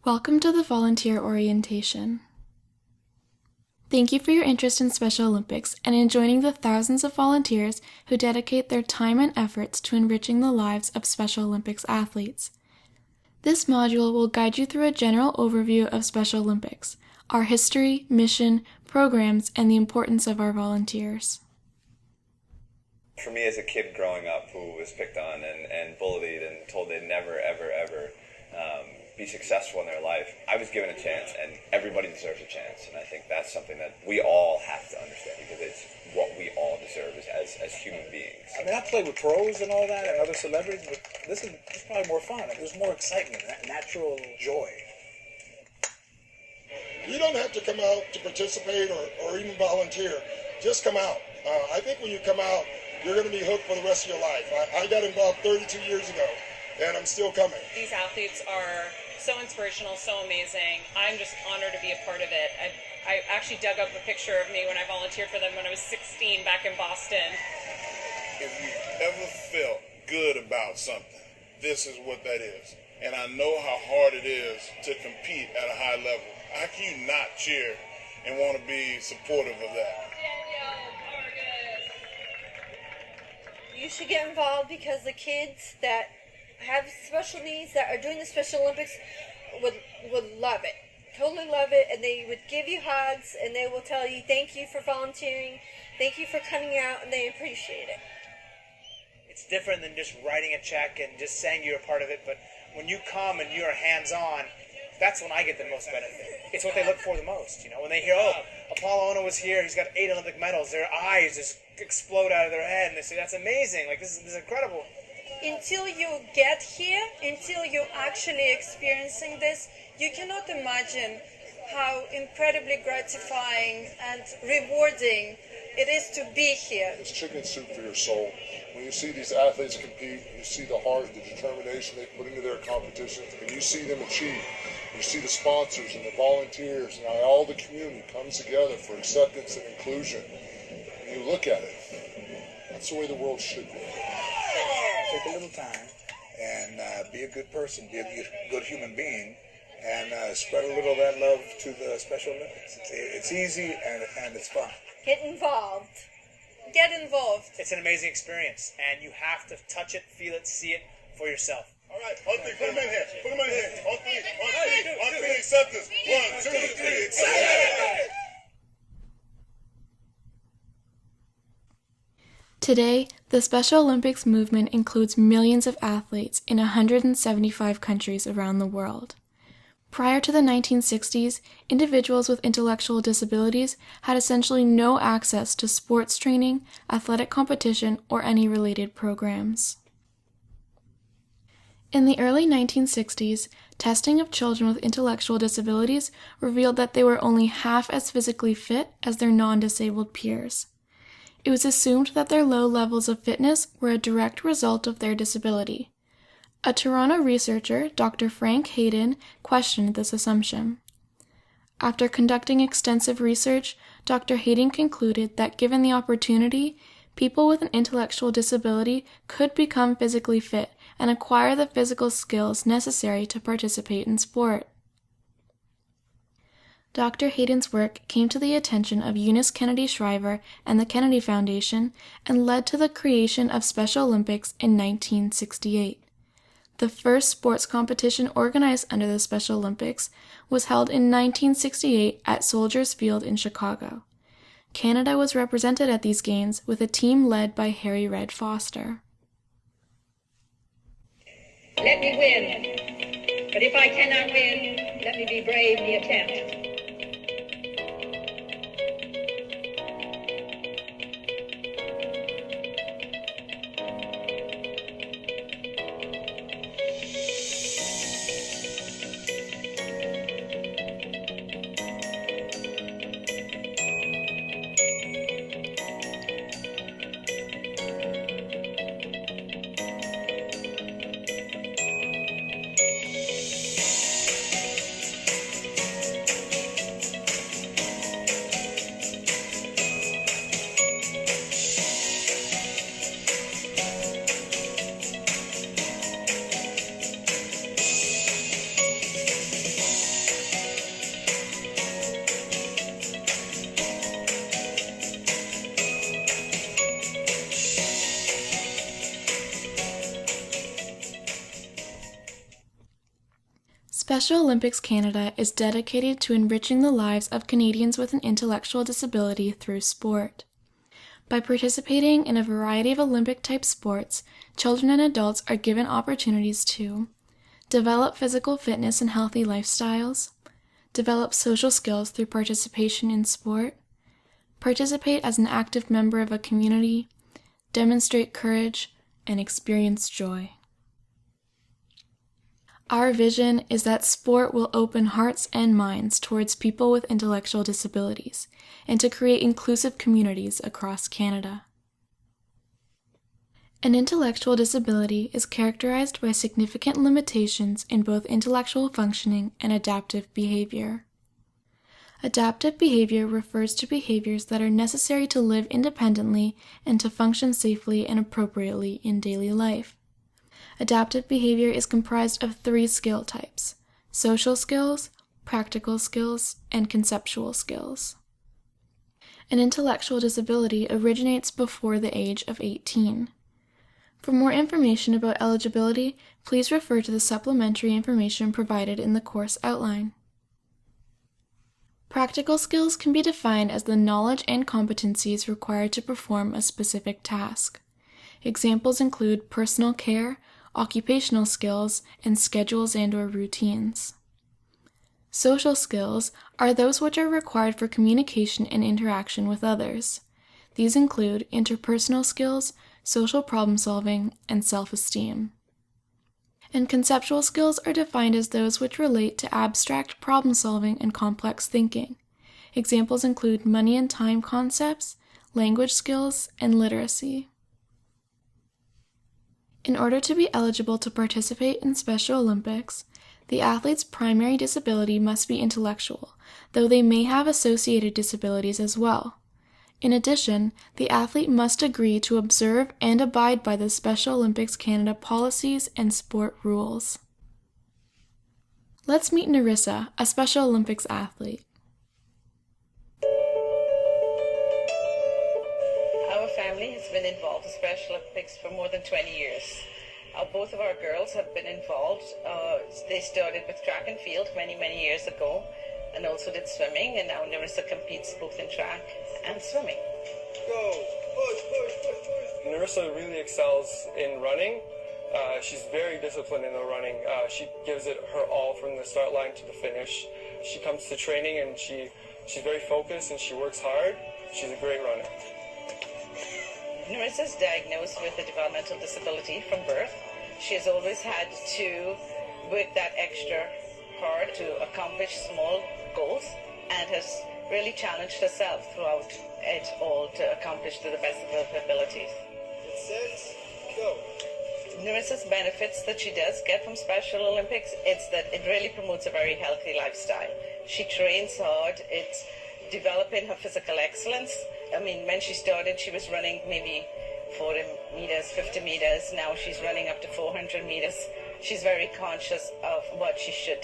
Welcome to the Volunteer Orientation. Thank you for your interest in Special Olympics and in joining the thousands of volunteers who dedicate their time and efforts to enriching the lives of Special Olympics athletes. This module will guide you through a general overview of Special Olympics, our history, mission, programs, and the importance of our volunteers. For me as a kid growing up who was picked on and bullied and told they'd never, ever, ever be successful in their life, I was given a chance, and everybody deserves a chance. And I think that's something that we all have to understand, because it's what we all deserve as human beings. I mean, I play with pros and all that and other celebrities, but this is probably more fun. There's more excitement, natural joy. You don't have to come out to participate or even volunteer. Just come out. I think when you come out, you're going to be hooked for the rest of your life. I got involved 32 years ago, and I'm still coming. These athletes are so inspirational, so amazing. I'm just honored to be a part of it. I actually dug up a picture of me when I volunteered for them when I was 16 back in Boston. If you've ever felt good about something, this is what that is. And I know how hard it is to compete at a high level. How can you not cheer and want to be supportive of that? You should get involved because the kids that have special needs that are doing the Special Olympics would love it. Totally love it, and they would give you hugs, and they will tell you thank you for volunteering, thank you for coming out, and they appreciate it. It's different than just writing a check and just saying you're a part of it, but when you come and you're hands-on, that's when I get the most benefit. It's what they look for the most, when they hear, Apollo Ono was here, he's got 8 Olympic medals, their eyes just explode out of their head, and they say, that's amazing, this is incredible. Until you get here, until you're actually experiencing this, you cannot imagine how incredibly gratifying and rewarding it is to be here. It's chicken soup for your soul. When you see these athletes compete, you see the heart, the determination they put into their competitions, and you see them achieve. You see the sponsors and the volunteers and how all the community comes together for acceptance and inclusion. And you look at it. That's the way the world should be. Take a little time and be a good person, be a good human being, and spread a little of that love to the Special Olympics. It's easy and it's fun. Get involved. Get involved. It's an amazing experience, and you have to touch it, feel it, see it for yourself. All right, all three, put them in here. Put them in here. All three, acceptance. 1, 2, 3, acceptance. Today, the Special Olympics movement includes millions of athletes in 175 countries around the world. Prior to the 1960s, individuals with intellectual disabilities had essentially no access to sports training, athletic competition, or any related programs. In the early 1960s, testing of children with intellectual disabilities revealed that they were only half as physically fit as their non-disabled peers. It was assumed that their low levels of fitness were a direct result of their disability. A Toronto researcher, Dr. Frank Hayden, questioned this assumption. After conducting extensive research, Dr. Hayden concluded that given the opportunity, people with an intellectual disability could become physically fit and acquire the physical skills necessary to participate in sport. Dr. Hayden's work came to the attention of Eunice Kennedy Shriver and the Kennedy Foundation and led to the creation of Special Olympics in 1968. The first sports competition organized under the Special Olympics was held in 1968 at Soldiers Field in Chicago. Canada was represented at these games with a team led by Harry Red Foster. Let me win, but if I cannot win, let me be brave in the attempt. Special Olympics Canada is dedicated to enriching the lives of Canadians with an intellectual disability through sport. By participating in a variety of Olympic-type sports, children and adults are given opportunities to develop physical fitness and healthy lifestyles, develop social skills through participation in sport, participate as an active member of a community, demonstrate courage, and experience joy. Our vision is that sport will open hearts and minds towards people with intellectual disabilities and to create inclusive communities across Canada. An intellectual disability is characterized by significant limitations in both intellectual functioning and adaptive behavior. Adaptive behavior refers to behaviors that are necessary to live independently and to function safely and appropriately in daily life. Adaptive behavior is comprised of 3 skill types: social skills, practical skills, and conceptual skills. An intellectual disability originates before the age of 18. For more information about eligibility, please refer to the supplementary information provided in the course outline. Practical skills can be defined as the knowledge and competencies required to perform a specific task. Examples include personal care, occupational skills, and schedules and/or routines. Social skills are those which are required for communication and interaction with others. These include interpersonal skills, social problem-solving, and self-esteem. And conceptual skills are defined as those which relate to abstract problem-solving and complex thinking. Examples include money and time concepts, language skills, and literacy. In order to be eligible to participate in Special Olympics, the athlete's primary disability must be intellectual, though they may have associated disabilities as well. In addition, the athlete must agree to observe and abide by the Special Olympics Canada policies and sport rules. Let's meet Nerissa, a Special Olympics athlete. Our family has been involved in Special Olympics for more than 20 years. Both of our girls have been involved. They started with track and field many years ago, and also did swimming, and now Nerissa competes both in track and swimming. Go! Push, push, push, push! Nerissa really excels in running. She's very disciplined in the running. She gives it her all from the start line to the finish. She comes to training and she's very focused and she works hard. She's a great runner. Nerissa is diagnosed with a developmental disability from birth. She has always had to work that extra hard to accomplish small goals and has really challenged herself throughout it all to accomplish to the best of her abilities. Set, go. Nerissa's benefits that she does get from Special Olympics, it's that it really promotes a very healthy lifestyle. She trains hard. It's developing her physical excellence. I mean, when she started, she was running maybe 40 meters, 50 meters. Now she's running up to 400 meters. She's very conscious of what she should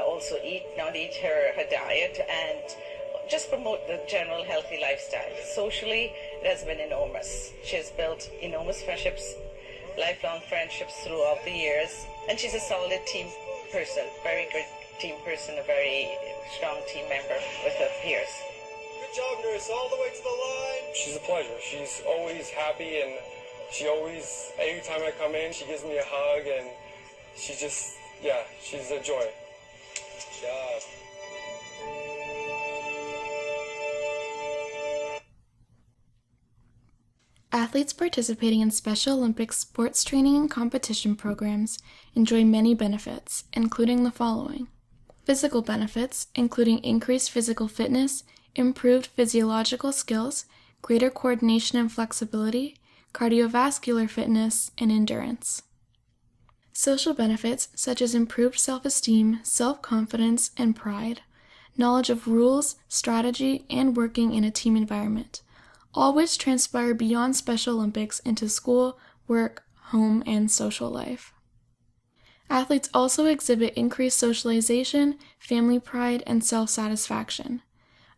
also eat, not eat her diet, and just promote the general healthy lifestyle. Socially, it has been enormous. She has built enormous friendships, lifelong friendships throughout the years, and she's a solid team person, very good team person, a very strong team member with her peers. Good job, Nerissa, all the way to the line. She's a pleasure. She's always happy, and she always, every time I come in, she gives me a hug, and she just, yeah, she's a joy. Good job. Athletes participating in Special Olympics sports training and competition programs enjoy many benefits, including the following. Physical benefits, including increased physical fitness, improved physiological skills, greater coordination and flexibility, cardiovascular fitness, and endurance. Social benefits, such as improved self-esteem, self-confidence, and pride, knowledge of rules, strategy, and working in a team environment, all which transpire beyond Special Olympics into school, work, home, and social life. Athletes also exhibit increased socialization, family pride, and self-satisfaction.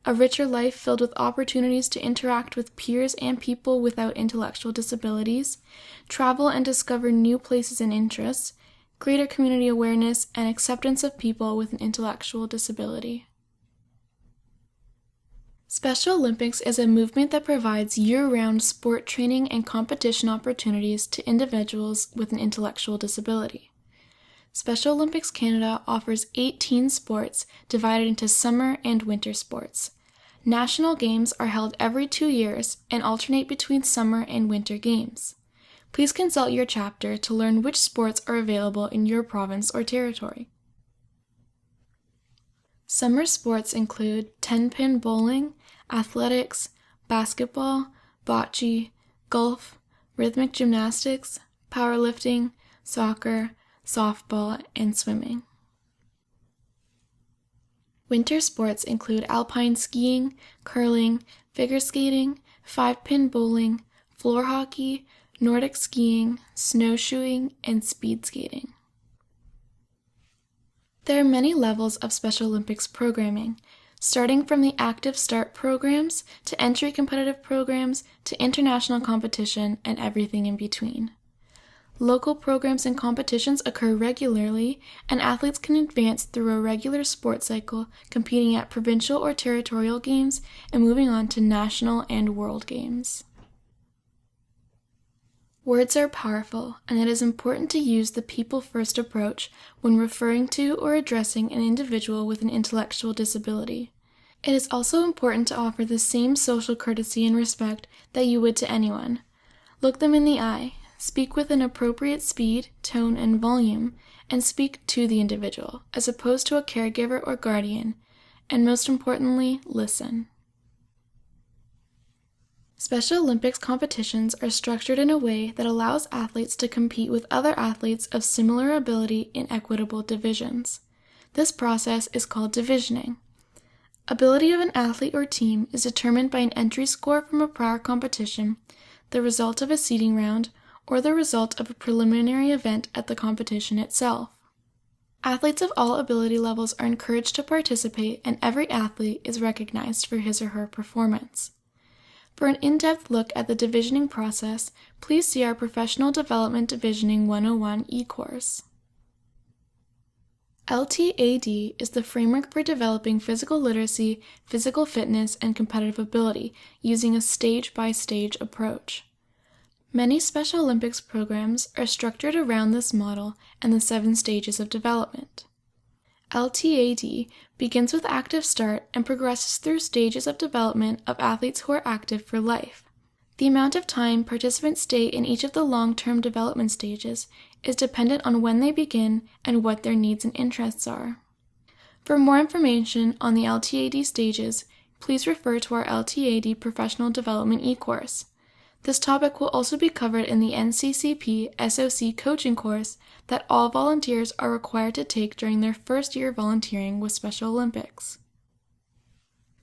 A richer life filled with opportunities to interact with peers and people without intellectual disabilities, travel and discover new places and interests, greater community awareness, and acceptance of people with an intellectual disability. Special Olympics is a movement that provides year-round sport training and competition opportunities to individuals with an intellectual disability. Special Olympics Canada offers 18 sports divided into summer and winter sports. National games are held every 2 years and alternate between summer and winter games. Please consult your chapter to learn which sports are available in your province or territory. Summer sports include 10-pin bowling, athletics, basketball, bocce, golf, rhythmic gymnastics, powerlifting, soccer, softball, and swimming. Winter sports include alpine skiing, curling, figure skating, 5-pin bowling, floor hockey, Nordic skiing, snowshoeing, and speed skating. There are many levels of Special Olympics programming, starting from the active start programs to entry competitive programs to international competition and everything in between. Local programs and competitions occur regularly, and athletes can advance through a regular sports cycle, competing at provincial or territorial games and moving on to national and world games. Words are powerful, and it is important to use the people-first approach when referring to or addressing an individual with an intellectual disability. It is also important to offer the same social courtesy and respect that you would to anyone. Look them in the eye, speak with an appropriate speed, tone, and volume, and speak to the individual, as opposed to a caregiver or guardian, and most importantly, listen. Special Olympics competitions are structured in a way that allows athletes to compete with other athletes of similar ability in equitable divisions. This process is called divisioning. Ability of an athlete or team is determined by an entry score from a prior competition, the result of a seeding round, or the result of a preliminary event at the competition itself. Athletes of all ability levels are encouraged to participate, and every athlete is recognized for his or her performance. For an in-depth look at the divisioning process, please see our Professional Development Divisioning 101 e-course. LTAD is the framework for developing physical literacy, physical fitness, and competitive ability using a stage-by-stage approach. Many Special Olympics programs are structured around this model and the 7 stages of development. LTAD begins with active start and progresses through stages of development of athletes who are active for life. The amount of time participants stay in each of the long-term development stages is dependent on when they begin and what their needs and interests are. For more information on the LTAD stages, please refer to our LTAD Professional Development e-course. This topic will also be covered in the NCCP SOC coaching course that all volunteers are required to take during their first year volunteering with Special Olympics.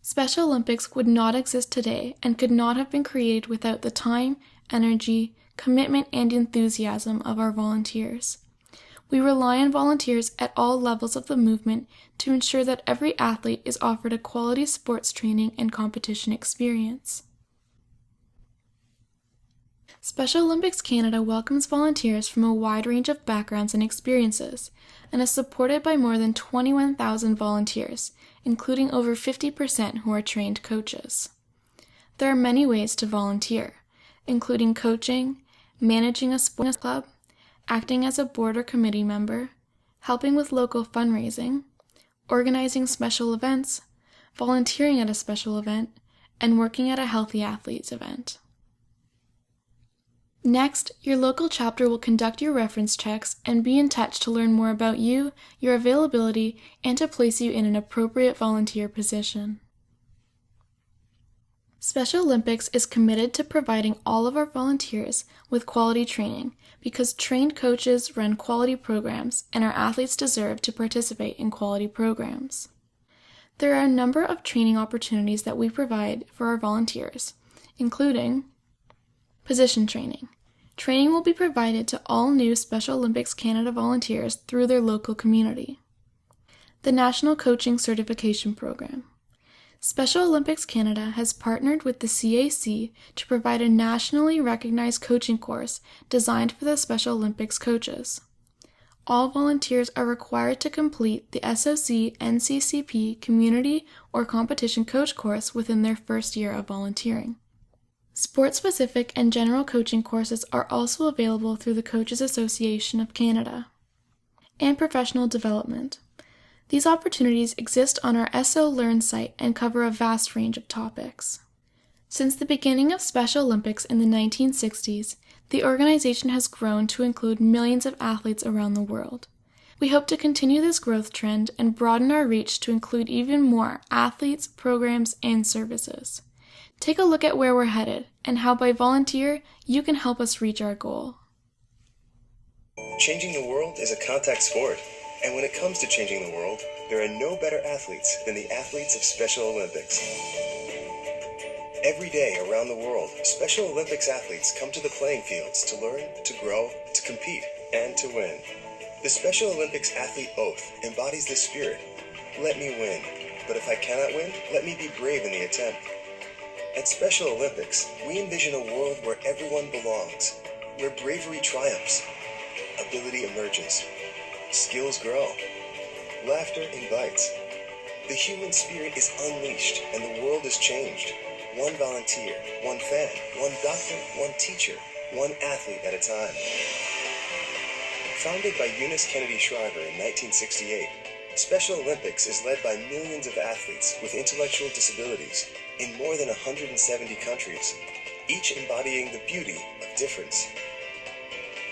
Special Olympics would not exist today and could not have been created without the time, energy, commitment, and enthusiasm of our volunteers. We rely on volunteers at all levels of the movement to ensure that every athlete is offered a quality sports training and competition experience. Special Olympics Canada welcomes volunteers from a wide range of backgrounds and experiences, and is supported by more than 21,000 volunteers, including over 50% who are trained coaches. There are many ways to volunteer, including coaching, managing a sports club, acting as a board or committee member, helping with local fundraising, organizing special events, volunteering at a special event, and working at a Healthy Athletes event. Next, your local chapter will conduct your reference checks and be in touch to learn more about you, your availability, and to place you in an appropriate volunteer position. Special Olympics is committed to providing all of our volunteers with quality training because trained coaches run quality programs and our athletes deserve to participate in quality programs. There are a number of training opportunities that we provide for our volunteers, including position training. Training will be provided to all new Special Olympics Canada volunteers through their local community. The National Coaching Certification Program. Special Olympics Canada has partnered with the CAC to provide a nationally recognized coaching course designed for the Special Olympics coaches. all volunteers are required to complete the SOC NCCP Community or Competition Coach course within their first year of volunteering. Sport-specific and general coaching courses are also available through the Coaches Association of Canada. And professional development. These opportunities exist on our SO Learn site and cover a vast range of topics. Since the beginning of Special Olympics in the 1960s, the organization has grown to include millions of athletes around the world. We hope to continue this growth trend and broaden our reach to include even more athletes, programs, and services. Take a look at where we're headed and how by volunteer you can help us reach our goal. Changing the world is a contact sport, and when it comes to changing the world, there are no better athletes than the athletes of Special Olympics. Every day around the world, Special Olympics athletes come to the playing fields to learn, to grow, to compete, and to win. The Special Olympics Athlete Oath embodies this spirit. Let me win, but if I cannot win, let me be brave in the attempt. At Special Olympics, we envision a world where everyone belongs, where bravery triumphs, ability emerges, skills grow, laughter invites. The human spirit is unleashed and the world is changed. One volunteer, one fan, one doctor, one teacher, one athlete at a time. Founded by Eunice Kennedy Shriver in 1968, Special Olympics is led by millions of athletes with intellectual disabilities in more than 170 countries, each embodying the beauty of difference.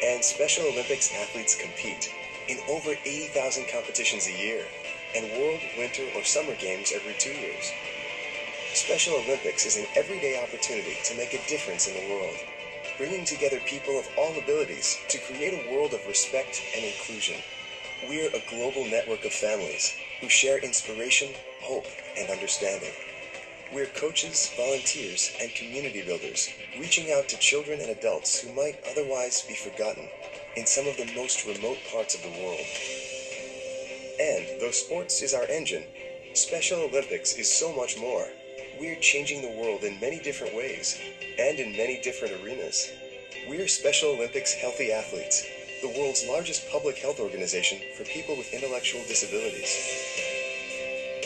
And Special Olympics athletes compete in over 80,000 competitions a year and World, Winter, or Summer Games every 2 years. Special Olympics is an everyday opportunity to make a difference in the world, bringing together people of all abilities to create a world of respect and inclusion. We're a global network of families who share inspiration, hope, and understanding. We're coaches, volunteers, and community builders, reaching out to children and adults who might otherwise be forgotten in some of the most remote parts of the world. And though sports is our engine, Special Olympics is so much more. We're changing the world in many different ways, and in many different arenas. We're Special Olympics Healthy Athletes, the world's largest public health organization for people with intellectual disabilities.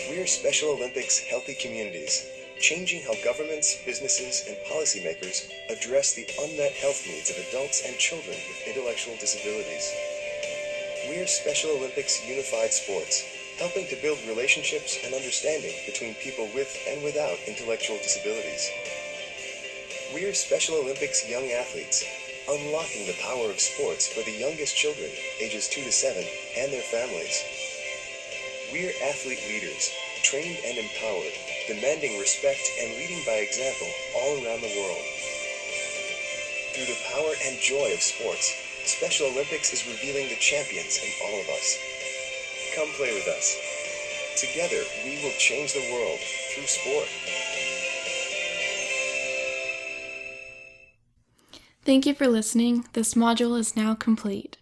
We're Special Olympics Healthy Communities, changing how governments, businesses, and policymakers address the unmet health needs of adults and children with intellectual disabilities. We're Special Olympics Unified Sports, helping to build relationships and understanding between people with and without intellectual disabilities. We're Special Olympics Young Athletes, unlocking the power of sports for the youngest children, ages 2 to 7, and their families. We're athlete leaders, trained and empowered, demanding respect and leading by example all around the world. Through the power and joy of sports, Special Olympics is revealing the champions in all of us. Come play with us. Together, we will change the world through sport. Thank you for listening. This module is now complete.